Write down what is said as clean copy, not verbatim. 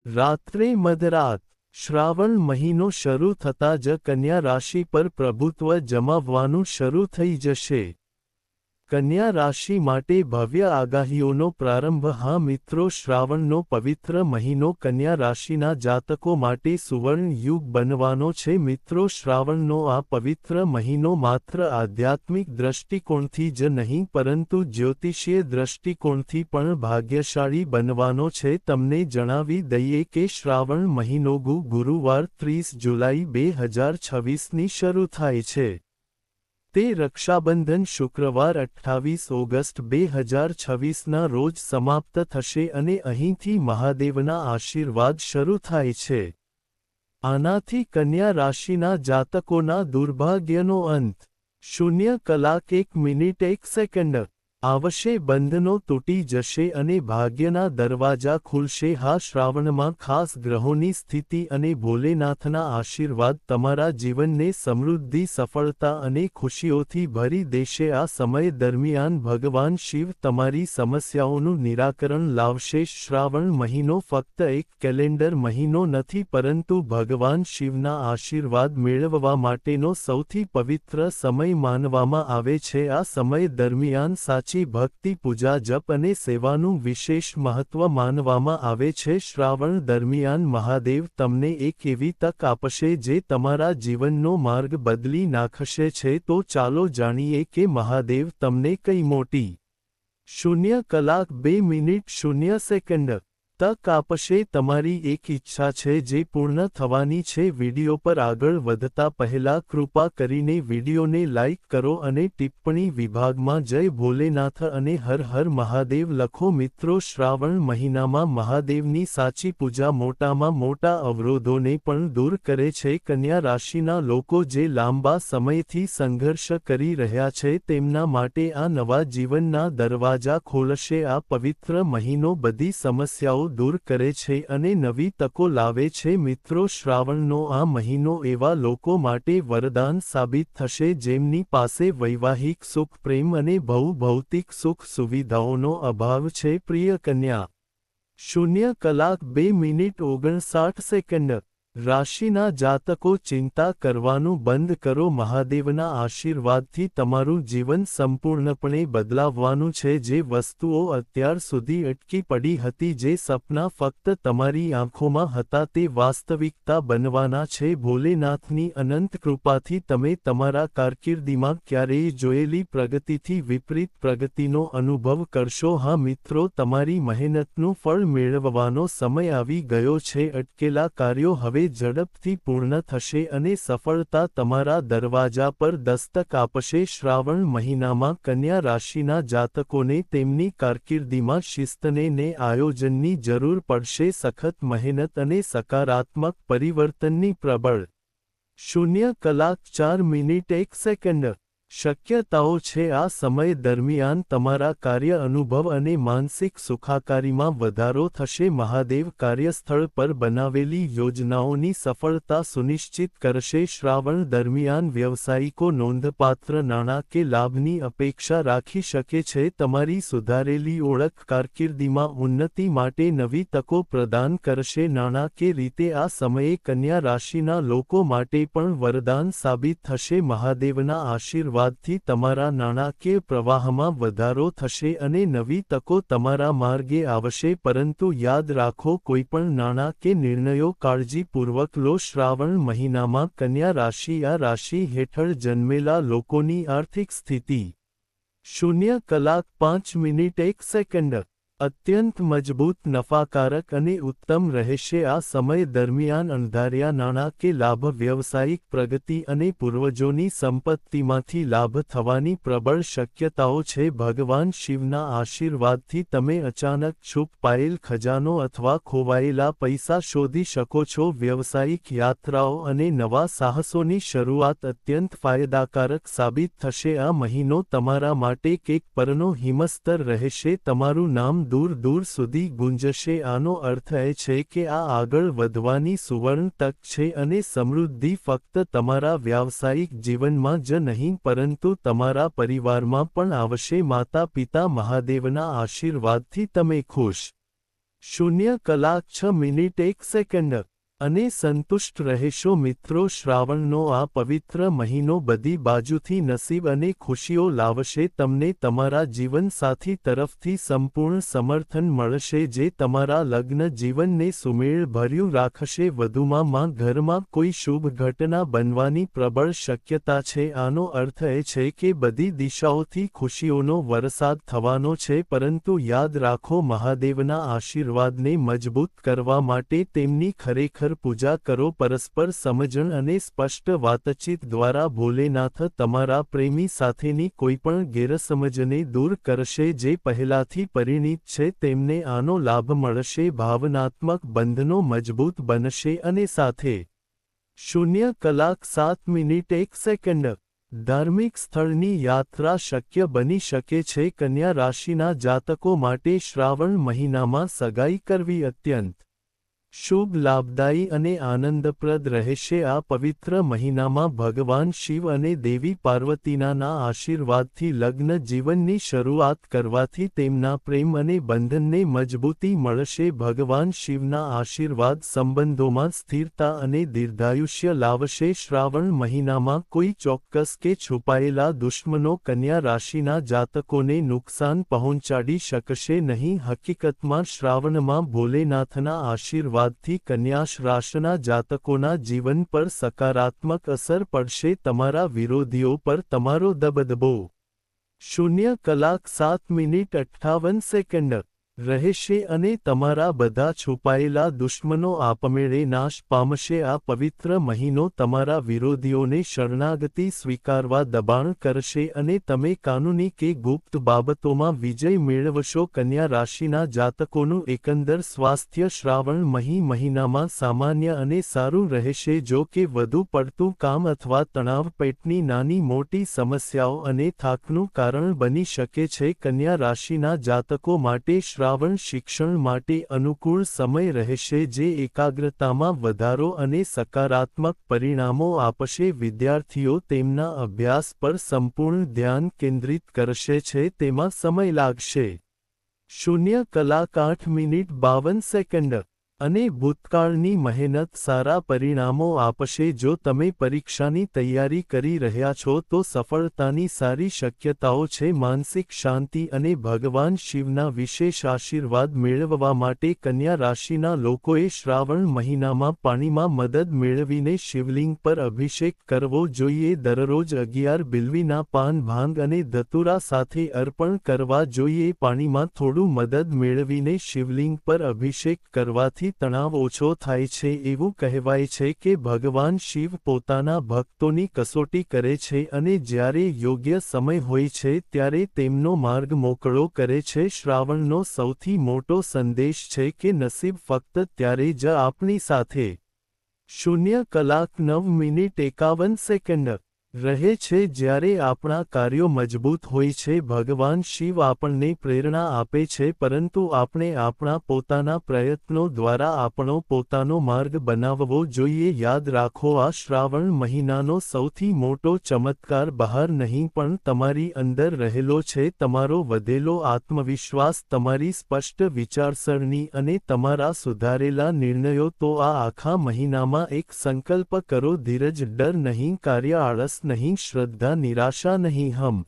રાત્રે મધરાત શ્રાવણ મહિનો શરૂ થતાં જ કન્યા રાશિ પર પ્રભુત્વ જમાવવાનું શરૂ થઈ જશે। કન્યા રાશિ માટે ભવ્ય આગાહીઓનો પ્રારંભ। હા મિત્રો, શ્રાવણનો પવિત્ર મહિનો કન્યા રાશિના જાતકો માટે સુવર્ણ યુગ બનવાનો છે। મિત્રો, શ્રાવણનો આ પવિત્ર મહિનો માત્ર આધ્યાત્મિક દ્રષ્ટિકોણથી જ નહીં પરંતુ જ્યોતિષીય દ્રષ્ટિકોણથી પણ ભાગ્યશાળી બનવાનો છે। તમને જણાવી દઈએ કે શ્રાવણ મહિનો ગુરુવાર 30 જુલાઈ 2026ની શરૂ થાય છે। તે રક્ષાબંધન શુક્રવાર 28 ઓગસ્ટ 2026ના રોજ સમાપ્ત થશે અને અહીંથી મહાદેવના આશીર્વાદ શરૂ થાય છે। આનાથી કન્યા રાશિના જાતકોના દુર્ભાગ્યનો અંત 0 કલાક 1 મિનિટ 1 સેકન્ડ આવશે। બંધનો તૂટી જશે અને ભાગ્યના દરવાજા ખુલશે। હા, શ્રાવણમાં ખાસ ગ્રહોની સ્થિતિ અને ભોલેનાથના આશીર્વાદ તમારા જીવનને સમૃદ્ધિ, સફળતા અને ખુશીઓથી ભરી દેશે। આ સમય દરમિયાન ભગવાન શિવ તમારી સમસ્યાઓનું નિરાકરણ લાવશે। શ્રાવણ મહિનો ફક્ત એક કેલેન્ડર મહિનો નથી પરંતુ ભગવાન શિવના આશીર્વાદ મેળવવા માટેનો સૌથી પવિત્ર સમય માનવામાં આવે છે। આ સમય દરમિયાન સાચી ભક્તિ, પૂજા, જપ અને સેવાનું વિશેષ મહત્વ માનવામાં આવે છે। શ્રાવણ દરમિયાન મહાદેવ તમને એક એવી તક આપશે જે તમારા જીવનનો માર્ગ બદલી નાખશે છે। તો ચાલો જાણીએ કે મહાદેવ તમને કઈ મોટી 0 કલાક 2 મિનિટ 0 સેકન્ડ તક આપશે। તમારી એક ઈચ્છા છે જે પૂર્ણ થવાની છે। વિડિયો પર આગળ વધતા પહેલા કૃપા કરીને વિડિયોને લાઇક કરો અને ટિપ્પણી વિભાગમાં જય ભોલેનાથ અને હર હર મહાદેવ લખો। મિત્રો, શ્રાવણ મહિનામાં મહાદેવની સાચી પૂજા મોટામાં મોટા અવરોધોને પણ દૂર કરે છે। કન્યા રાશિના લોકો જે લાંબા સમયથી સંઘર્ષ કરી રહ્યા છે તેમના માટે આ નવા જીવનના દરવાજા ખોલશે। આ પવિત્ર મહિનો બધી સમસ્યાઓ દૂર કરે છે અને નવી તકો લાવે છે। મિત્રો, શ્રાવણનો આ મહિનો એવા લોકો માટે વરદાન સાબિત થશે જેમની પાસે વૈવાહિક સુખ, પ્રેમ અને ભૌતિક સુખ સુવિધાઓનો અભાવ છે। પ્રિય કન્યા 0 કલાક 2 મિનિટ 59 સેકન્ડ રાશિના જાતકો, ચિંતા કરવાનું બંધ કરો। મહાદેવના આશીર્વાદથી તમારું જીવન સંપૂર્ણપણે બદલાવવાનું છે। જે વસ્તુઓ અત્યાર સુધી અટકી પડી હતી, જે સપના ફક્ત તમારી આંખોમાં હતા, તે વાસ્તવિકતા બનવાના છે। ભોલેનાથની અનંત કૃપાથી તમે તમારા કારકિર્દીમાં ક્યારેય જોયેલી પ્રગતિથી વિપરીત પ્રગતિનો અનુભવ કરશો। હા મિત્રો, તમારી મહેનતનું ફળ મેળવવાનો સમય આવી ગયો છે। અટકેલા કાર્યો હવે ઝડપથી પૂર્ણ થશે અને સફળતા તમારા દરવાજા પર દસ્તક આપશે। શ્રાવણ મહિનામાં કન્યા રાશિના જાતકોને તેમની કારકિર્દીમાં શિસ્તને ને આયોજનની જરૂર પડશે। સખત મહેનત અને સકારાત્મક પરિવર્તનની પ્રબળ 0 કલાક 4 મિનિટ 1 સેકન્ડ શક્યતાઓ છે। આ સમય દરમિયાન તમારા કાર્ય અનુભવ અને માનસિક સુખાકારીમાં વધારો થશે। મહાદેવ કાર્યસ્થળ પર બનાવેલી યોજનાઓની સફળતા સુનિશ્ચિત કરશે। શ્રાવણ દરમિયાન વ્યવસાયિકો નોંધપાત્ર નાણાં કે લાભની અપેક્ષા રાખી શકે છે। તમારી સુધારેલી ઓળખ કારકિર્દીમાં ઉન્નતિ માટે નવી તકો પ્રદાન કરશે। નાણાકીય રીતે આ સમયે કન્યા રાશિના લોકો માટે પણ વરદાન સાબિત થશે। મહાદેવના આશીર્વાદથી તમારા નાણાકીય પ્રવાહમાં વધારો થશે અને નવી તકો તમારા માર્ગે આવશે। પરંતુ યાદ રાખો, કોઈપણ નાણાં કે નિર્ણયો કાળજીપૂર્વક લો। શ્રાવણ મહિનામાં કન્યા રાશિ આ રાશિ હેઠળ જન્મેલા લોકોની આર્થિક સ્થિતિ 0 કલાક 5 મિનિટ 1 સેકન્ડ અત્યંત મજબૂત, નફાકારક અને ઉત્તમ રહેશે। આ સમય દરમિયાન અણધાર્યા નાણાં કે લાભ, વ્યવસાયિક પ્રગતિ અને પૂર્વજોની સંપત્તિમાંથી લાભ થવાની પ્રબળ શક્યતાઓ છે। ભગવાન શિવના આશીર્વાદથી તમે અચાનક છુપાયેલ ખજાનો અથવા ખોવાયેલા પૈસા શોધી શકો છો। વ્યવસાયિક યાત્રાઓ અને નવા સાહસોની શરૂઆત અત્યંત ફાયદાકારક સાબિત થશે। આ મહિનો તમારા માટે કેક પરનો હિમસ્તર રહેશે। તમારું નામ દૂર દૂર સુધી ગુંજશે। આનો અર્થ એ છે કે આ આગળ વધવાની સુવર્ણ તક છે અને સમૃદ્ધિ ફક્ત તમારા વ્યાવસાયિક જીવનમાં જ નહીં પરંતુ તમારા પરિવારમાં પણ આવશે। માતા પિતા મહાદેવના આશીર્વાદથી તમે ખુશ 0:06:01 અને સંતુષ્ટ રહેશો મિત્રો. શ્રાવણનો આ પવિત્ર મહિનો બધી બાજુથી નસીબ અને ખુશીઓ લાવશે. તમને તમારા જીવનસાથી તરફથી સંપૂર્ણ સમર્થન મળશે જે તમારા લગ્ન જીવનને સુમેળભર્યું રાખશે. વધુમાં ઘરમાં કોઈ શુભ ઘટના બનવાની પ્રબળ શક્યતા છે. આનો અર્થ એ છે કે બધી દિશાઓથી ખુશીઓનો વરસાદ થવાનો છે. પરંતુ યાદ રાખો, મહાદેવના આશીર્વાદને મજબૂત કરવા માટે તેમની ખરેખર પૂજા કરો. પરસ્પર સમજણ અને સ્પષ્ટ વાતચીત દ્વારા ભોલેનાથ તમારા પ્રેમી સાથેની કોઈપણ ગેરસમજને દૂર કરશે. જે પહેલાથી પરિણીત છે તેમને આનો લાભ મળશે. ભાવનાત્મક બંધનો મજબૂત બનશે અને સાથે 0:07:01 ધાર્મિક સ્થળની યાત્રા શક્ય બની શકે છે. કન્યા રાશિના જાતકો માટે શ્રાવણ મહિનામાં સગાઈ કરવી અત્યંત શુભ, લાભદાયી અને આનંદપ્રદ રહેશે. આ પવિત્ર મહિનામાં ભગવાન શિવ અને દેવી પાર્વતીના આશીર્વાદથી લગ્ન જીવનની શરૂઆત કરવાથી તેમના પ્રેમ અને બંધનને મજબૂતી મળશે. ભગવાન શિવના આશીર્વાદ સંબંધોમાં સ્થિરતા અને દીર્ઘાયુષ્ય લાવશે. શ્રાવણ મહિનામાં કોઈ ચોક્કસ કે છુપાયેલા દુશ્મનો કન્યા રાશિના જાતકોને નુકસાન પહોંચાડી શકશે નહીં. હકીકતમાં શ્રાવણમાં ભોલેનાથના આશીર્વાદ થી કન્યા રાશિના જાતકોના જીવન પર સકારાત્મક અસર પડશે. તમારા વિરોધીઓ પર તમારો દબદબો 0:07:58 રહેશે અને તમારા બધા છુપાયેલા દુશ્મનો આપમેળે નાશ પામશે. આ પવિત્ર મહિનો તમારા વિરોધીઓને શરણાગતિ સ્વીકારવા દબાણ કરશે અને તમે કાનૂની કે ગુપ્ત બાબતોમાં વિજય મેળવશો. કન્યા રાશિના જાતકોનું એકંદર સ્વાસ્થ્ય શ્રાવણ મહિનામાં સામાન્ય અને સારું રહેશે. જો કે વધુ પડતું કામ અથવા તણાવ પેટની નાની મોટી સમસ્યાઓ અને થાકનું કારણ બની શકે છે. કન્યા રાશિના જાતકો માટે શ્રાવણ શિક્ષણ માટે અનુકૂળ સમય રહેશે જે એકાગ્રતામાં વધારો અને સકારાત્મક પરિણામો આપશે. વિદ્યાર્થીઓ તેમના અભ્યાસ પર સંપૂર્ણ ધ્યાન કેન્દ્રિત કરશે છે તેમાં સમય લાગશે. 0:08:52 અને ભૂતકાળની મહેનત સારા પરિણામો આપશે. જો તમે પરીક્ષાની તૈયારી કરી રહ્યા છો તો સફળતાની સારી શક્યતાઓ છે. માનસિક શાંતિ અને ભગવાન શિવના વિશેષ આશીર્વાદ મેળવવા માટે કન્યા રાશિના લોકોએ શ્રાવણ મહિનામાં પાણીમાં મદદ મેળવીને શિવલિંગ પર અભિષેક કરવો જોઈએ. દરરોજ 11 બિલ્વીના પાન, ભાંગ અને ધતુરા સાથે અર્પણ કરવા જોઈએ. પાણીમાં થોડું મદદ મેળવીને શિવલિંગ પર અભિષેક કરવાથી તણાવ ઓછો થાય છે. એવું કહેવાય છે કે ભગવાન શિવ પોતાના ભક્તોની કસોટી કરે છે અને જ્યારે યોગ્ય સમય હોય છે ત્યારે તેમનો માર્ગ મોકળો કરે છે. શ્રાવણનો સૌથી મોટો સંદેશ છે કે નસીબ ફક્ત ત્યારે જ આપણી સાથે 0:09:51 રહે છે જ્યારે આપણા કાર્યો મજબૂત હોય છે. ભગવાન શિવ આપણને પ્રેરણા આપે છે પરંતુ આપણે આપણા પોતાના પ્રયત્નો દ્વારા આપણો પોતાનો માર્ગ બનાવવો જોઈએ. યાદ રાખો, આ શ્રાવણ મહિનાનો સૌથી મોટો ચમત્કાર બહાર નહીં પણ તમારી અંદર રહેલો છે. તમારો વધેલો આત્મવિશ્વાસ, તમારી સ્પષ્ટ વિચારસરણી અને તમારા સુધારેલા નિર્ણયો. તો આ આખા મહિનામાં એક સંકલ્પ કરો: ધીરજ, ડર નહીં, કાર્ય, આળસ નહીં, શ્રદ્ધા, નિરાશા નહીં. હમ